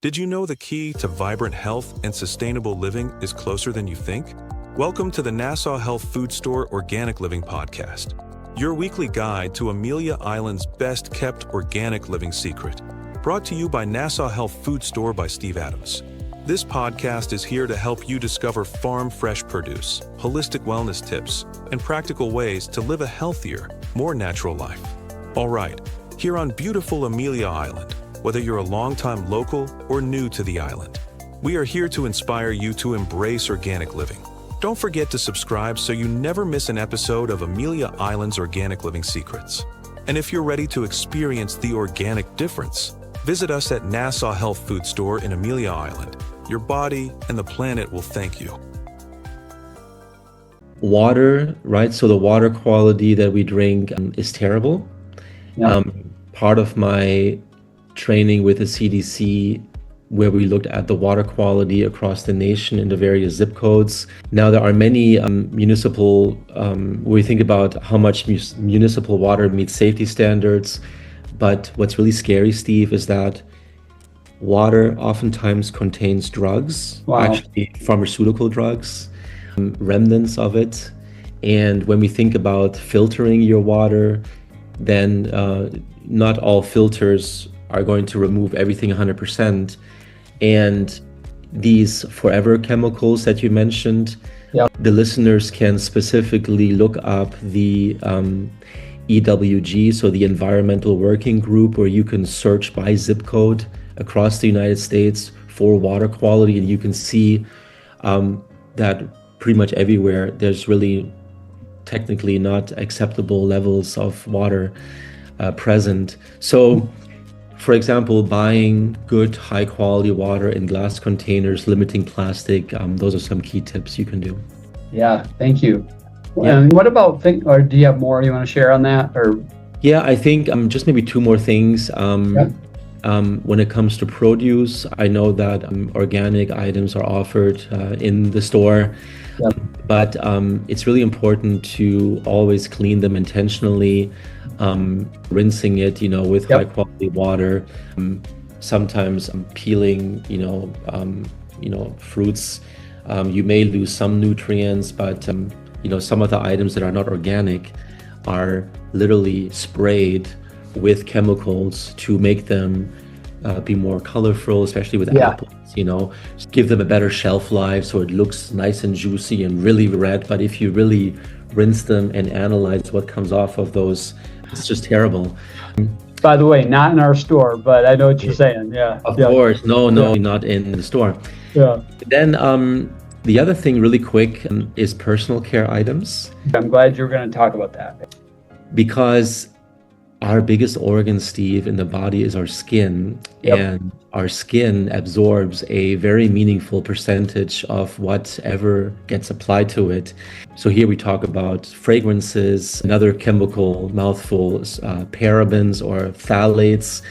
Did you know the key to vibrant health and sustainable living is closer than you think? Welcome to the Nassau Health Food Store Organic Living Podcast, your weekly guide to Amelia Island's best-kept organic living secret. Brought to you by Nassau Health Food Store by Steve Adams. This podcast is here to help you discover farm-fresh produce, holistic wellness tips, and practical ways to live a healthier, more natural life. All right, here on beautiful Amelia Island, whether you're a longtime local or new to the island, we are here to inspire you to embrace organic living. Don't forget to subscribe so you never miss an episode of Amelia Island's Organic Living Secrets. And if you're ready to experience the organic difference, visit us at Nassau Health Food Store in Amelia Island. Your body and the planet will thank you. Water, right? So the water quality that we drink is terrible. Yeah. Part of my training with the CDC, where we looked at the water quality across the nation in the various zip codes. Now there are many municipal, we think about how much municipal water meets safety standards. But what's really scary, Steve, is that water oftentimes contains drugs, actually pharmaceutical drugs, remnants of it. And when we think about filtering your water, then not all filters are going to remove everything 100%. And these forever chemicals that you mentioned, the listeners can specifically look up the EWG, so the Environmental Working Group, where you can search by zip code across the United States for water quality, and you can see that pretty much everywhere there's really technically not acceptable levels of water present. So, for example, buying good, high-quality water in glass containers, limiting plastic, those are some key tips you can do. Yeah, thank you. Yeah. And what about, or do you have more you want to share on that? Or Yeah, I think just maybe two more things. When it comes to produce, I know that organic items are offered in the store, but it's really important to always clean them intentionally, rinsing it, with high quality water. Sometimes peeling, fruits, you may lose some nutrients, but some of the items that are not organic are literally sprayed with chemicals to make them be more colorful, especially with apples, give them a better shelf life so it looks nice and juicy and really red. But if you really rinse them and analyze what comes off of those, it's just terrible. By the way, not in our store, but I know what you're saying. Of course. No, not in the store. Then the other thing really quick is personal care items. I'm glad you're going to talk about that. Because our biggest organ, Steve, in the body is our skin, and our skin absorbs a very meaningful percentage of whatever gets applied to it. So here we talk about fragrances, another chemical mouthful, parabens or phthalates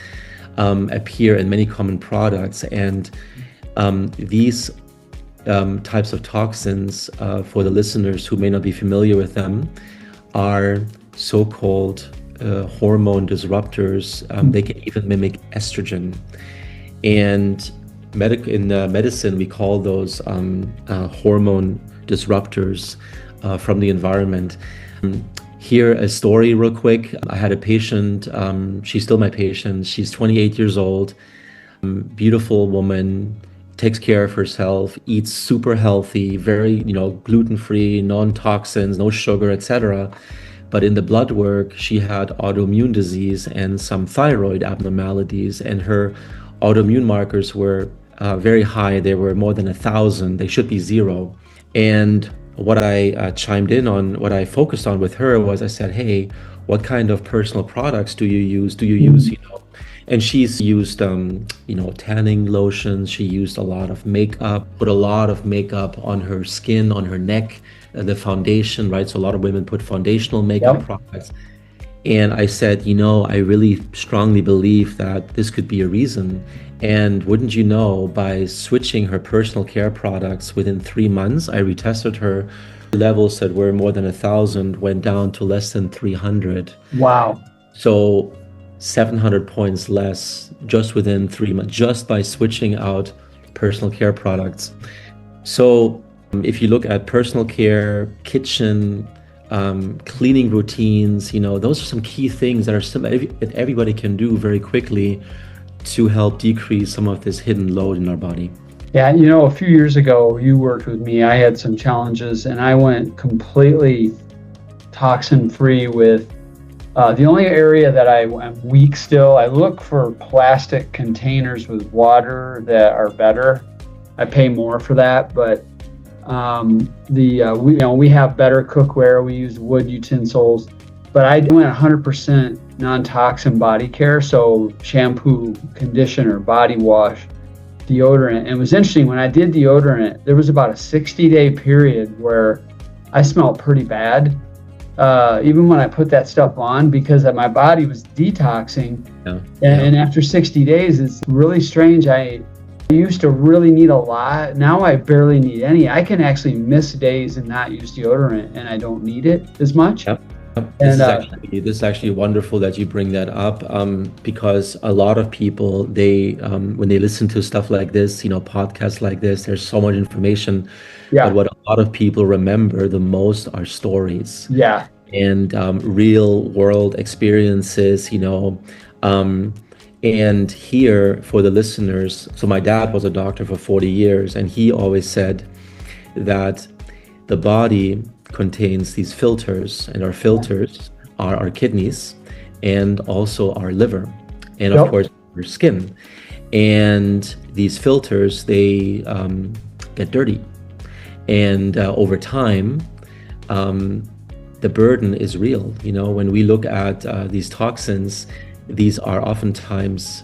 appear in many common products, and these types of toxins, for the listeners who may not be familiar with them, are so-called hormone disruptors. They can even mimic estrogen, and in medicine we call those hormone disruptors from the environment. Here, a story real quick. I had a patient, she's still my patient, she's 28 years old, beautiful woman, takes care of herself, eats super healthy, very gluten-free, non-toxins, no sugar, etc. But in the blood work, she had autoimmune disease and some thyroid abnormalities, and her autoimmune markers were very high. They were more than 1,000. They should be 0. And what I chimed in on, what I focused on with her was, I said, hey, what kind of personal products do you use? And she's used, tanning lotions. She used a lot of makeup, put a lot of makeup on her skin, on her neck, the foundation, right? So a lot of women put foundational makeup products. And I said, I really strongly believe that this could be a reason. And wouldn't you know, by switching her personal care products within 3 months, I retested her, levels that were more than 1,000 went down to less than 300. Wow. So 700 points less just within 3 months, just by switching out personal care products. So if you look at personal care, kitchen, cleaning routines, those are some key things that are that everybody can do very quickly to help decrease some of this hidden load in our body. Yeah, a few years ago, you worked with me. I had some challenges, and I went completely toxin-free with the only area that I'm weak still. I look for plastic containers with water that are better. I pay more for that, but we have better cookware. We use wood utensils, but I went 100% non-toxin body care. So shampoo, conditioner, body wash, deodorant. And it was interesting, when I did deodorant, there was about a 60-day period where I smelled pretty bad. Even when I put that stuff on, because my body was detoxing. And after 60 days, it's really strange. I used to really need a lot. Now I barely need any. I can actually miss days and not use deodorant, and I don't need it as much. Yep. This is actually wonderful that you bring that up, because a lot of people, when they listen to stuff like this, podcasts like this, there's so much information. Yeah. But what a lot of people remember the most are stories. Yeah. And real world experiences, and here for the listeners, so my dad was a doctor for 40 years, and he always said that the body contains these filters, and our filters are our kidneys and also our liver, and of course our skin. And these filters, they get dirty, and over time the burden is real. When we look at these toxins, these are oftentimes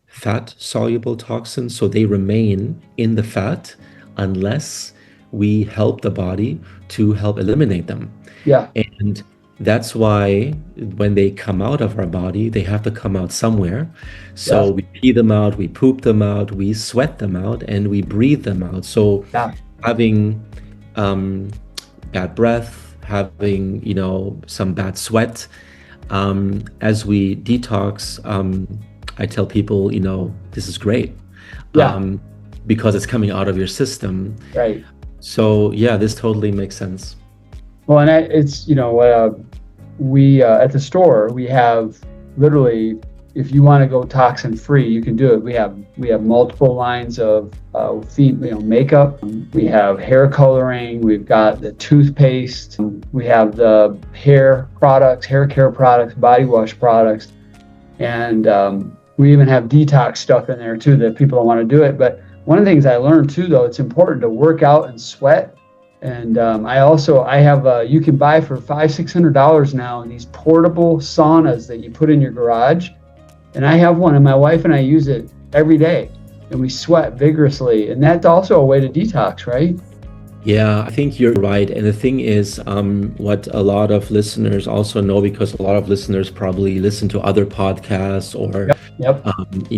fat soluble toxins, so they remain in the fat unless we help the body to help eliminate them. Yeah. And that's why when they come out of our body, they have to come out somewhere. So we pee them out, we poop them out, we sweat them out, and we breathe them out. So having bad breath, having some bad sweat, as we detox, I tell people, this is great, because it's coming out of your system. Right. So this totally makes sense. Well, and it's we at the store, we have literally, if you want to go toxin free, you can do it. We have multiple lines of makeup. We have hair coloring. We've got the toothpaste. We have the hair products, hair care products, body wash products, and we even have detox stuff in there too that people don't want to do it. But one of the things I learned too, though, it's important to work out and sweat. And I have you can buy for $500-600 now these portable saunas that you put in your garage. And I have one, and my wife and I use it every day, and we sweat vigorously. And that's also a way to detox, right? Yeah, I think you're right. And the thing is, what a lot of listeners also know, because a lot of listeners probably listen to other podcasts or,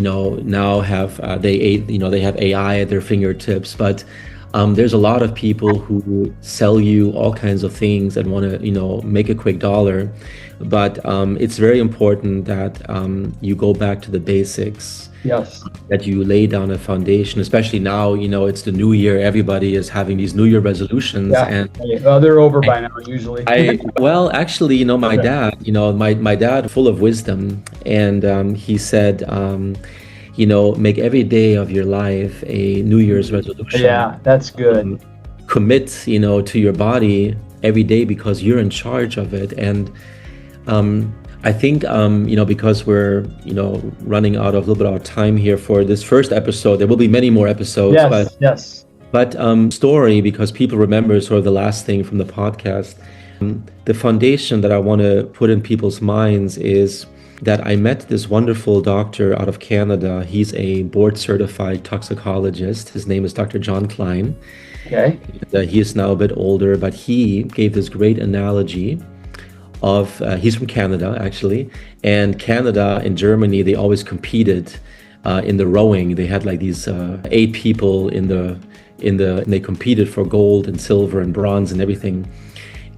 now have they have AI at their fingertips. But there's a lot of people who sell you all kinds of things and want to, make a quick dollar. But it's very important that you go back to the basics. Yes. That you lay down a foundation, especially now, it's the new year. Everybody is having these New Year resolutions. Yeah. And they're over by now, usually. Actually, my dad, my dad, full of wisdom. And he said, make every day of your life a New Year's resolution. Yeah, that's good. Commit, to your body every day, because you're in charge of it. And I think, because we're, running out of a little bit of time here for this first episode, there will be many more episodes. Yes. But story, because people remember sort of the last thing from the podcast. The foundation that I want to put in people's minds is that I met this wonderful doctor out of Canada. He's a board certified toxicologist. His name is Dr. John Klein. Okay. He is now a bit older, but he gave this great analogy of, he's from Canada actually, and Canada and Germany, they always competed in the rowing. They had like these 8 people and they competed for gold and silver and bronze and everything.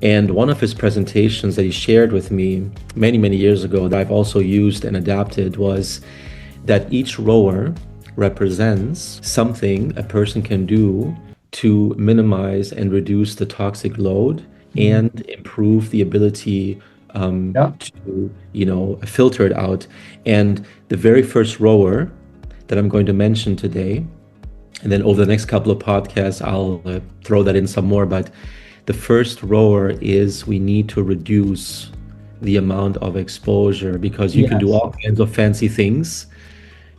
And one of his presentations that he shared with me many, many years ago that I've also used and adapted was that each rower represents something a person can do to minimize and reduce the toxic load and improve the ability to, filter it out. And the very first rower that I'm going to mention today, and then over the next couple of podcasts, I'll throw that in some more, but the first rower is we need to reduce the amount of exposure, because you can do all kinds of fancy things.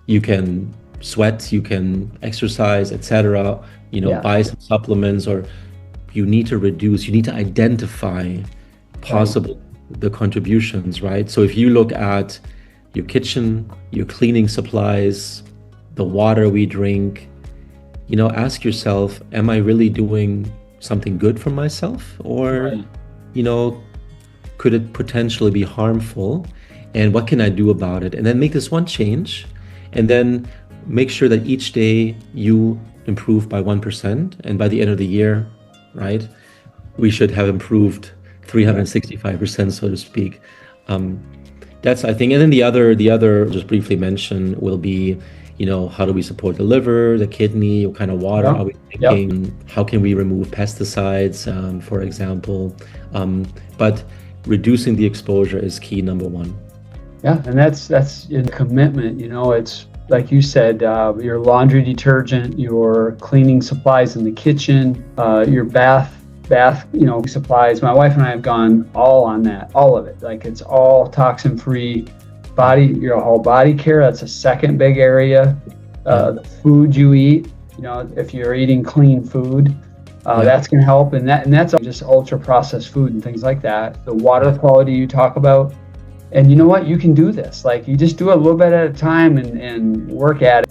You can sweat, you can exercise, etc., buy some supplements, or you need to reduce, you need to identify possible the contributions, right? So if you look at your kitchen, your cleaning supplies, the water we drink, ask yourself, am I really doing something good for myself? Or, could it potentially be harmful? And what can I do about it? And then make this one change, and then make sure that each day you improve by 1%. And by the end of the year, right, we should have improved 365%, so to speak. That's, I think. And then the other, just briefly mention, will be, how do we support the liver, the kidney? What kind of water are we drinking? How can we remove pesticides, for example? But reducing the exposure is key, number one. Yeah, and that's a commitment. It's like you said, your laundry detergent, your cleaning supplies in the kitchen, your bath, supplies. My wife and I have gone all on that, all of it. Like, it's all toxin-free. Your whole body care, that's a second big area. The food you eat, if you're eating clean food, that's going to help. And that's just ultra processed food and things like that. The water quality you talk about. And you know what? You can do this. Like, you just do it a little bit at a time and work at it.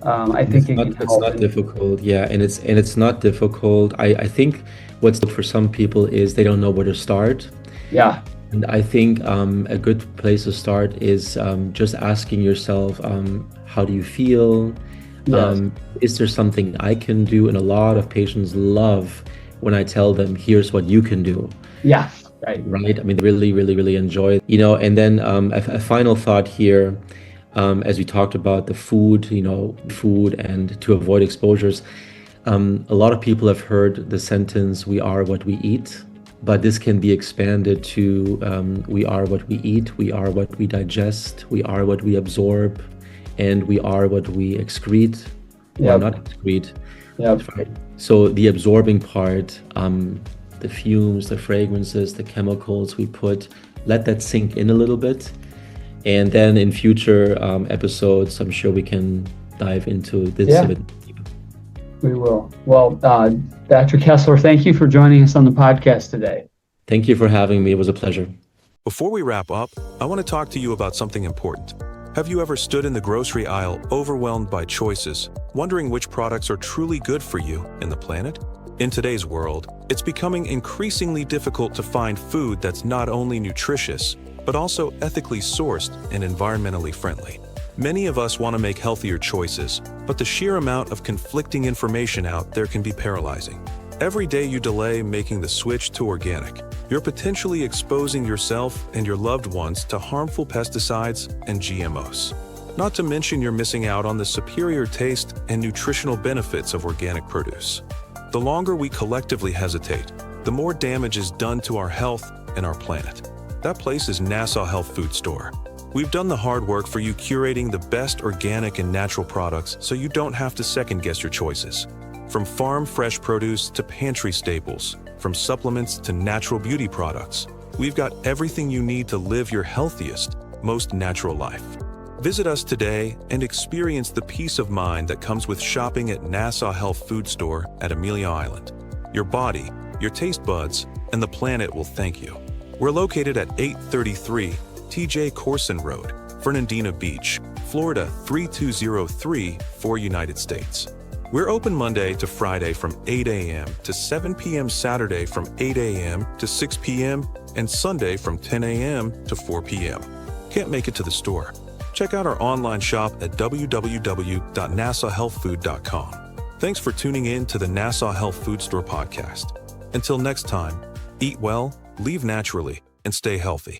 I think it's not difficult. Yeah, and it's not difficult. I think what's for some people is they don't know where to start. Yeah. And I think a good place to start is just asking yourself, how do you feel? Yes. Is there something I can do? And a lot of patients love when I tell them, here's what you can do. Yeah. Right. I mean, they really, really, really enjoy it. And then a final thought here, as we talked about the food, food and to avoid exposures. A lot of people have heard the sentence, we are what we eat. But this can be expanded to we are what we eat, we are what we digest, we are what we absorb, and we are what we excrete, or not excrete. Right? So the absorbing part, the fumes, the fragrances, the chemicals we put, let that sink in a little bit. And then in future episodes, I'm sure we can dive into this a bit. We will. Well, Dr. Kessler, thank you for joining us on the podcast today. Thank you for having me. It was a pleasure. Before we wrap up, I want to talk to you about something important. Have you ever stood in the grocery aisle overwhelmed by choices, wondering which products are truly good for you and the planet? In today's world, it's becoming increasingly difficult to find food that's not only nutritious, but also ethically sourced and environmentally friendly. Many of us want to make healthier choices, but the sheer amount of conflicting information out there can be paralyzing. Every day you delay making the switch to organic, you're potentially exposing yourself and your loved ones to harmful pesticides and GMOs. Not to mention you're missing out on the superior taste and nutritional benefits of organic produce. The longer we collectively hesitate, the more damage is done to our health and our planet. That place is Nassau Health Food Store. We've done the hard work for you, curating the best organic and natural products so you don't have to second-guess your choices. From farm fresh produce to pantry staples, from supplements to natural beauty products, we've got everything you need to live your healthiest, most natural life. Visit us today and experience the peace of mind that comes with shopping at Nassau Health Food Store at Amelia Island. Your body, your taste buds, and the planet will thank you. We're located at 833 TJ Courson Rd, Fernandina Beach, Florida 32034, United States. We're open Monday to Friday from 8 a.m. to 7 p.m. Saturday from 8 a.m. to 6 p.m. and Sunday from 10 a.m. to 4 p.m. Can't make it to the store? Check out our online shop at www.nassauhealthfood.com. Thanks for tuning in to the Nassau Health Food Store podcast. Until next time, Eat well, leave naturally, and stay healthy.